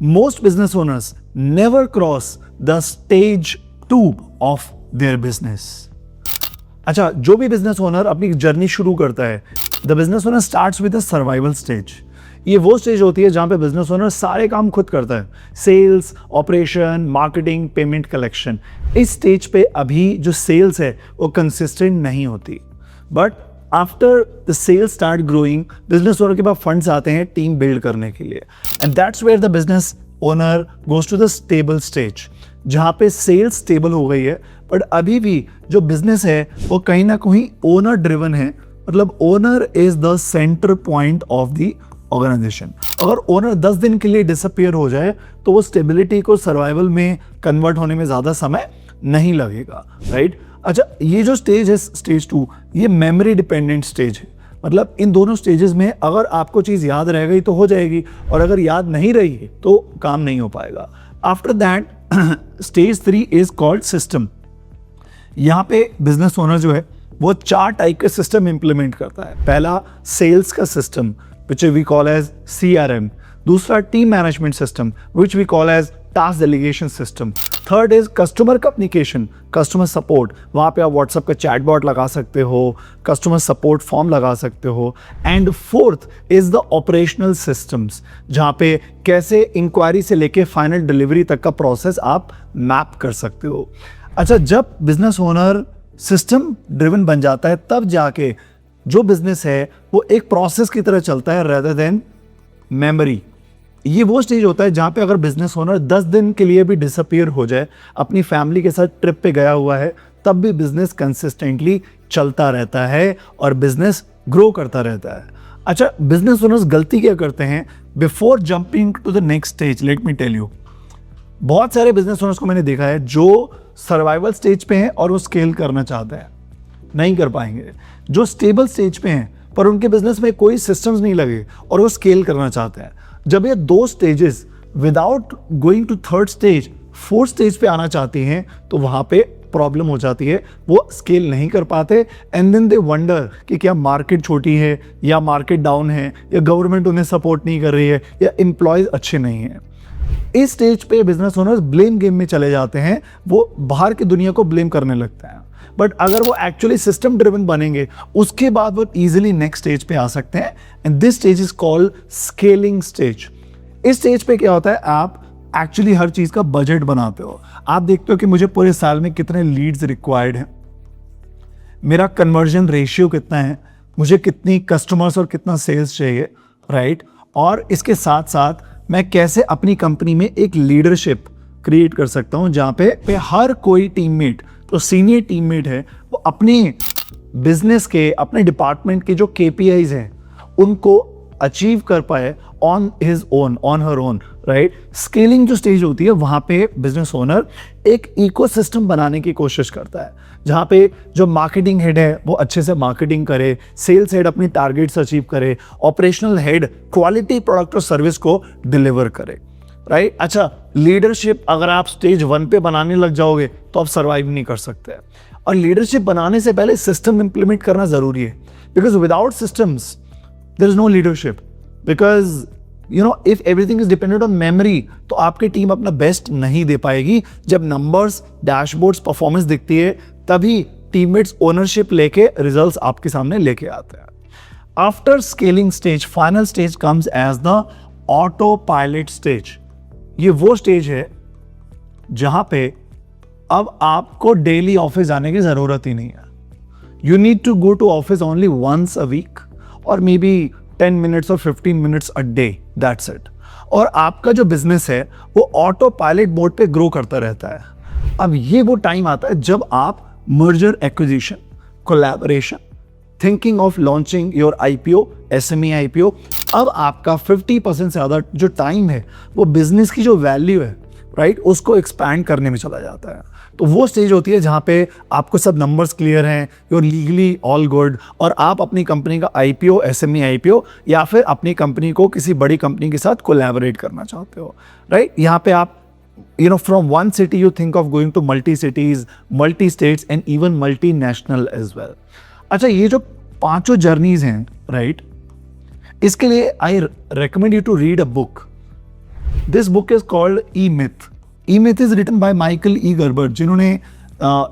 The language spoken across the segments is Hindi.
most business owners never cross the stage 2 of their business. अच्छा, जो भी बिजनेस ओनर अपनी जर्नी शुरू करता है, the business owner starts with the survival stage. ये वो स्टेज होती है जहां पे बिजनेस ओनर सारे काम खुद करता है, sales, operation, marketing, payment, collection. इस स्टेज पे अभी जो सेल्स है वो कंसिस्टेंट नहीं होती. But after the sales start growing, business owner के पास फंड्स आते हैं टीम बिल्ड करने के लिए, and that's where the business owner goes to the stable stage, जहां पे सेल्स स्टेबल हो गई है. बट अभी भी जो बिजनेस है वो कहीं ना कहीं ओनर ड्रिवन है. मतलब owner is the centre point of the organisation. अगर ओनर 10 दिन के लिए डिसअपियर हो जाए तो वो स्टेबिलिटी को सर्वाइवल में कन्वर्ट होने में ज़्यादा समय नहीं लगेगा, राइट? अच्छा, ये जो स्टेज है स्टेज 2, ये मेमोरी डिपेंडेंट स्टेज है. मतलब इन दोनों स्टेजेस में अगर आपको चीज़ याद रह गई तो हो जाएगी, और अगर याद नहीं रही तो काम नहीं हो पाएगा. After that stage 3 is called system. यहाँ पे बिजनेस ओनर जो है वो 4 टाइप के सिस्टम इंप्लीमेंट करता है. पहला सेल्स का system which we call as CRM. दूसरा team management system which we call as task delegation system. Third is customer communication, customer support. वहाँ पे आप व्हाट्सएप का चैटबॉट लगा सकते हो, कस्टमर सपोर्ट फॉर्म लगा सकते हो. And fourth is the operational systems, जहाँ पे कैसे इंक्वायरी से लेके फाइनल डिलीवरी तक का प्रोसेस आप मैप कर सकते हो. अच्छा, जब बिजनेस ओनर सिस्टम ड्रिवन बन जाता है तब जाके जो बिजनेस है वो एक प्रोसेस की तरह चलता है रेदर देन मेमोरी. ये वो स्टेज होता है जहाँ पे अगर बिजनेस ओनर 10 दिन के लिए भी डिसअपियर हो जाए, अपनी फैमिली के साथ ट्रिप पे गया हुआ है, तब भी बिजनेस कंसिस्टेंटली चलता रहता है और बिजनेस ग्रो करता रहता है. अच्छा, बिजनेस ओनर्स गलती क्या करते हैं before jumping to the next stage? Let me tell you. बहुत सारे बिजनेस ओनर्स को मैंने देखा है जो सर्वाइवल स्टेज पे हैं और वो स्केल करना चाहते हैं, नहीं कर पाएंगे. जो स्टेबल स्टेज पे हैं पर उनके बिजनेस में कोई सिस्टम्स नहीं लगे और वो स्केल करना चाहते हैं. जब ये 2 stages without going to third stage 4th stage पे आना चाहती हैं तो वहाँ पे प्रॉब्लम हो जाती है, वो स्केल नहीं कर पाते. एंड देन दे वंडर कि क्या मार्केट छोटी है या मार्केट डाउन है या गवर्नमेंट उन्हें सपोर्ट नहीं कर रही है या एम्प्लॉयज अच्छे नहीं हैं. इस स्टेज पे बिजनेस ओनर्स ब्लेम गेम में चले जाते हैं, वो बाहर की दुनिया को ब्लेम करने लगते हैं. बट अगर वो एक्चुअली सिस्टम ड्रिवन बनेंगे उसके बाद वो इजीली नेक्स्ट स्टेज पे आ सकते हैं. And this stage is called scaling stage. इस स्टेज पे क्या होता है, आप एक्चुअली हर चीज का बजट बनाते हो. आप देखते हो कि मुझे पूरे साल में कितने लीड्स रिक्वायर्ड हैं, मेरा कन्वर्जन रेशियो कितना है, मुझे कितनी कस्टमर्स और कितना सेल्स चाहिए, राइट? और इसके साथ साथ मैं कैसे अपनी कंपनी में एक लीडरशिप क्रिएट कर सकता हूं जहां पे हर कोई टीममेट, तो सीनियर टीममेट है, वो अपने बिजनेस के, अपने डिपार्टमेंट के जो KPIs हैं उनको अचीव कर पाए on his own, on her own, right? Scaling जो स्टेज होती है वहाँ पे बिजनेस ओनर एक इकोसिस्टम बनाने की कोशिश करता है, जहाँ पे जो मार्केटिंग हेड है वो अच्छे से मार्केटिंग करे, सेल्स हेड अपनी टारगेट्स अचीव करे, ऑपरेशनल हेड क्वालिटी प्रोडक्ट और सर्विस को डिलीवर करे, राइट? अच्छा, लीडरशिप अगर आप स्टेज 1 पे बनाने लग जाओगे तो आप सर्वाइव नहीं कर सकते. और लीडरशिप बनाने से पहले सिस्टम इंप्लीमेंट करना जरूरी है, because without systems there is no leadership. Because you know if everything is dependent on memory तो आपकी टीम अपना बेस्ट नहीं दे पाएगी. जब नंबर्स, डैशबोर्ड्स, परफॉर्मेंस दिखती है तभी टीममेट्स ओनरशिप लेके रिजल्ट्स आपके सामने लेके आते हैं. After scaling stage, final stage comes as the auto pilot stage. ये वो स्टेज है जहां पे अब आपको डेली ऑफिस जाने की जरूरत ही नहीं है. You need to go to office only once a week और मे बी 10 मिनट्स और 15 minutes a day, that's it. और आपका जो बिजनेस है वो ऑटो पायलट मोड पे ग्रो करता रहता है. अब ये वो टाइम आता है जब आप merger acquisition, collaboration, thinking of launching your IPO, SME IPO, अब आपका 50% से ज़्यादा जो टाइम है वो बिजनेस की जो वैल्यू है, राइट, उसको एक्सपैंड करने में चला जाता है. तो वो स्टेज होती है जहाँ पे आपको सब नंबर्स क्लियर हैं, यूर लीगली ऑल गुड, और आप अपनी कंपनी का IPO, SME IPO या फिर अपनी कंपनी को किसी बड़ी कंपनी के साथ कोलैबोरेट करना चाहते हो, राइट? यहाँ पे आप from one city you think of going to multi cities, multi states and even multinational as well. अच्छा, ये जो 5 जर्नीज हैं, राइट, इसके लिए I recommend you to read a book this book is called E Myth. E Myth is written by Michael E Gerber, जिन्होंने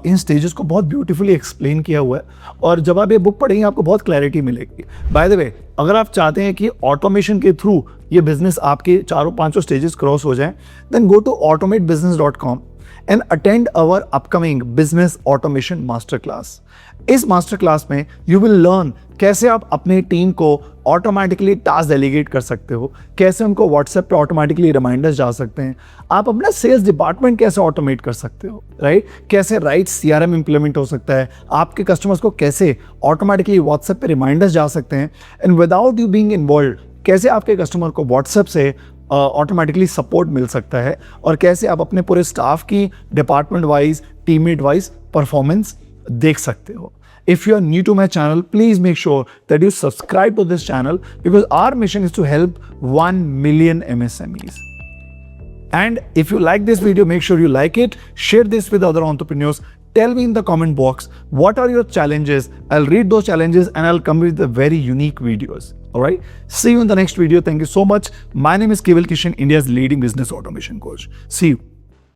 इन स्टेजेस को बहुत ब्यूटीफुली एक्सप्लेन किया हुआ है. और जब आप ये बुक पढ़ेंगे आपको बहुत क्लैरिटी मिलेगी. बाय द वे, अगर आप चाहते हैं कि ऑटोमेशन के थ्रू ये बिजनेस आपके चारों पांचों स्टेजेस क्रॉस हो जाएं, then go to automatebusiness.com and attend our upcoming business automation master class. इस मास्टर क्लास में यू विल लर्न कैसे आप अपने टीम को ऑटोमेटिकली टास्क डेलीगेट कर सकते हो, कैसे उनको व्हाट्सएप पे ऑटोमेटिकली रिमाइंडर्स जा सकते हैं, आप अपना सेल्स डिपार्टमेंट कैसे ऑटोमेट कर सकते हो, राइट, कैसे राइट सीआरएम इंप्लीमेंट हो सकता है, आपके कस्टमर्स को कैसे ऑटोमेटिकली व्हाट्सएप पे रिमाइंडर्स जा सकते हैं, and without you being involve कैसे आपके कस्टमर को व्हाट्सएप से ऑटोमेटिकली सपोर्ट मिल सकता है, और कैसे आप अपने पूरे स्टाफ की department wise, teammate wise performance देख सकते हो. If you are new to my channel, please make sure that you subscribe to this channel, because our mission is to help 1 million MSMEs. And if you like this video, make sure you like it, share this with other entrepreneurs. Tell me in the comment box, what are your challenges? I'll read those challenges and I'll come with the very unique videos. All right. See you in the next video. Thank you so much. My name is Keval Kishan, India's leading business automation coach. See you.